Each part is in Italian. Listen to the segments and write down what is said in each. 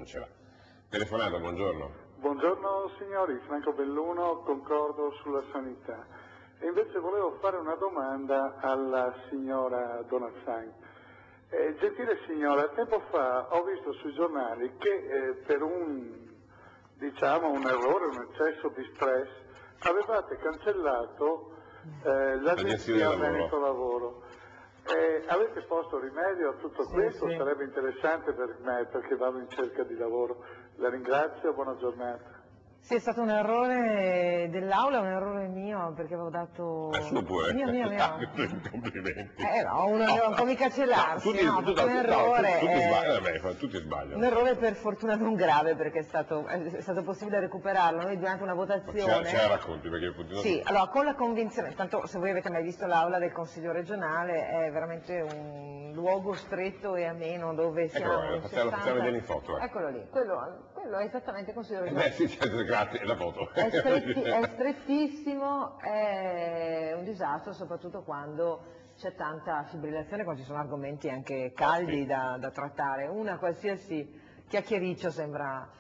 non ce l'ha. Telefonata, buongiorno. Buongiorno signori, Franco Belluno, concordo sulla sanità. E invece volevo fare una domanda alla signora Donazzani. Gentile signora, tempo fa ho visto sui giornali che per un errore, un eccesso di stress, avevate cancellato l'agenzia Veneto Lavoro. Avete posto rimedio a tutto questo? Sì. Sarebbe interessante per me perché vado in cerca di lavoro. La ringrazio, buona giornata. Sì, è stato un errore dell'aula, un errore mio, perché avevo dato... Suo pure. Mio. Complimenti. No, uno deve un po' mica celarsi, un errore... Tutti sbagliano. Un errore per fortuna non grave, perché è stato possibile recuperarlo. Noi durante una votazione... Ce la racconti, perché io continuo... Sì, allora con la convinzione, tanto se voi avete mai visto l'aula del Consiglio regionale, è veramente un luogo stretto e ameno dove siamo... Facciamo vedere in foto. Eccolo lì, quello è esattamente il Consiglio regionale. Sì, grazie, la foto. È strettissimo, è un disastro, soprattutto quando c'è tanta fibrillazione, quando ci sono argomenti anche caldi da trattare. Una qualsiasi chiacchiericcio sembra...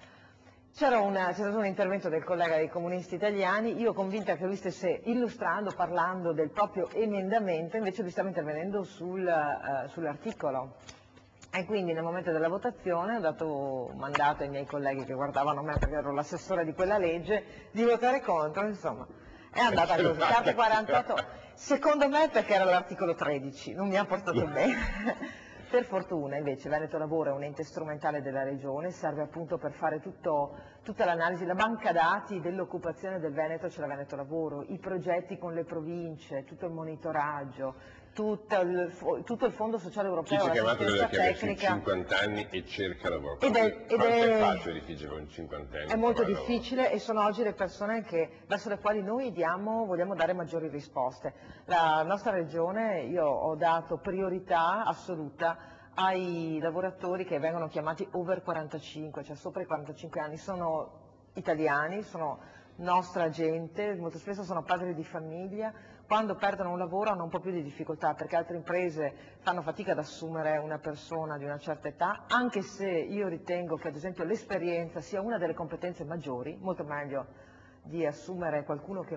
C'è stato un intervento del collega dei comunisti italiani, io convinta che lui stesse parlando del proprio emendamento, invece lui stava intervenendo sull'articolo. E quindi nel momento della votazione ho dato mandato ai miei colleghi che guardavano me, perché ero l'assessore di quella legge, di votare contro, insomma. È andata così, carte 48, secondo me perché era l'articolo 13, non mi ha portato bene. Per fortuna invece Veneto Lavoro è un ente strumentale della Regione, serve appunto per fare tutta l'analisi, la banca dati dell'occupazione del Veneto, c'è la Veneto Lavoro, i progetti con le province, tutto il monitoraggio, tutto il Fondo Sociale Europeo, l'assistenza tecnica. 50 anni e cerca lavoro. Quanto è facile, difficile con 50 anni? È molto difficile e sono oggi le persone verso le quali noi vogliamo dare maggiori risposte. La nostra Regione, io ho dato priorità assoluta ai lavoratori che vengono chiamati over 45, cioè sopra i 45 anni, sono italiani, sono nostra gente, molto spesso sono padri di famiglia, quando perdono un lavoro hanno un po' più di difficoltà perché altre imprese fanno fatica ad assumere una persona di una certa età, anche se io ritengo che ad esempio l'esperienza sia una delle competenze maggiori, molto meglio di assumere qualcuno che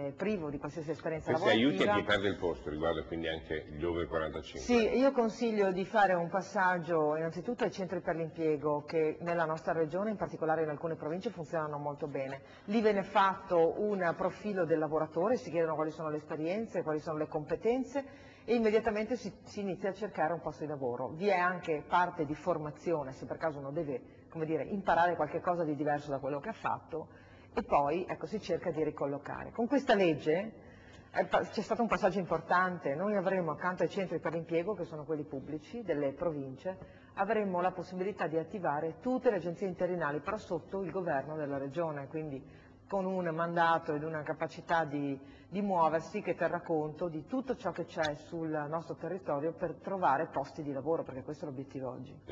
è privo di qualsiasi esperienza lavorativa. Questi aiuti a chi perde il posto, riguarda quindi anche gli over 45? Sì, io consiglio di fare un passaggio innanzitutto ai centri per l'impiego che nella nostra regione, in particolare in alcune province, funzionano molto bene. Lì viene fatto un profilo del lavoratore, si chiedono quali sono le esperienze, quali sono le competenze e immediatamente si inizia a cercare un posto di lavoro. Vi è anche parte di formazione, se per caso uno deve, imparare qualche cosa di diverso da quello che ha fatto, e poi si cerca di ricollocare. Con questa legge c'è stato un passaggio importante, noi avremo accanto ai centri per l'impiego, che sono quelli pubblici delle province, avremo la possibilità di attivare tutte le agenzie interinali, però sotto il governo della regione, quindi con un mandato ed una capacità di muoversi che terrà conto di tutto ciò che c'è sul nostro territorio per trovare posti di lavoro, perché questo è l'obiettivo oggi.